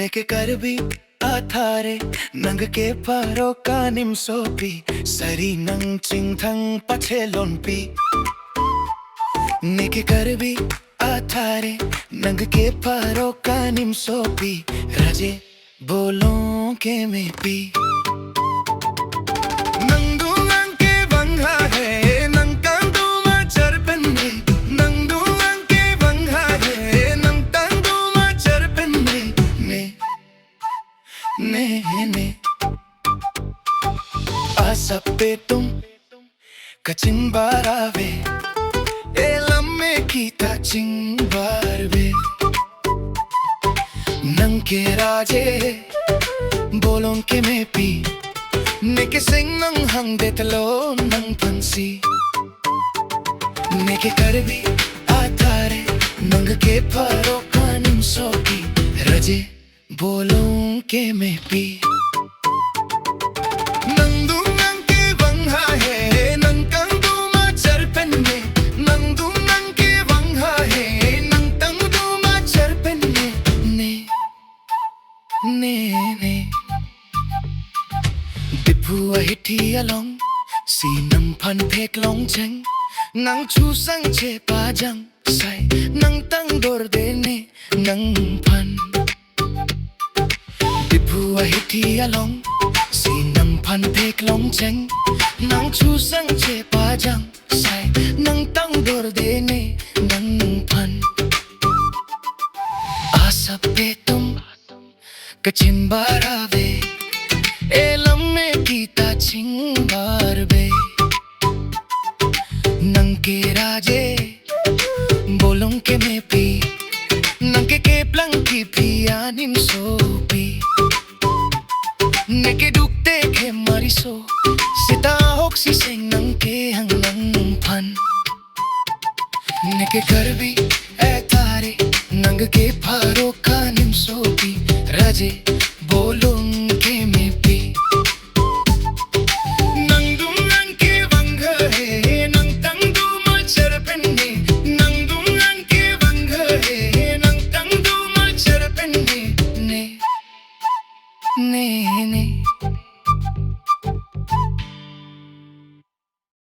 नेके करबी आथारे नंग के पारो कानिम सोपी सरी नंग चिंथंग पछे लोनपी नेके करबी आथारे नंग के पारो कानिम सोपी राजे बोलों के में पी ने आसपे तुम कचिंबारावे एलम्मे कीता चिंबारवे नंके राजे बोलों के में पी नेके सिंग नंग हंग देतलो नंग पंसी नेके करबी आथारे नंग के पारो कानिम सोपी रजे बोलों के में P Hiti along si nang pan pek long cheng nang chu sang che pa jang sai nang tang dor de ne nang pan dipu hiti along si nang pan pek long cheng nang chu sang che pa jang sai nang tang dor de ne nang pan asap pe tum kachin barave एलम्मे कीता चिंबारवे नंके राजे बोलों के में P नंके के प्लंकी पिया निम सोपी नेके दुखते के मरिसो सिता होक्सी सिंग नंके हंग नंग फन नेके करबी ए तारे नंग के फारो का निम सोपी राजे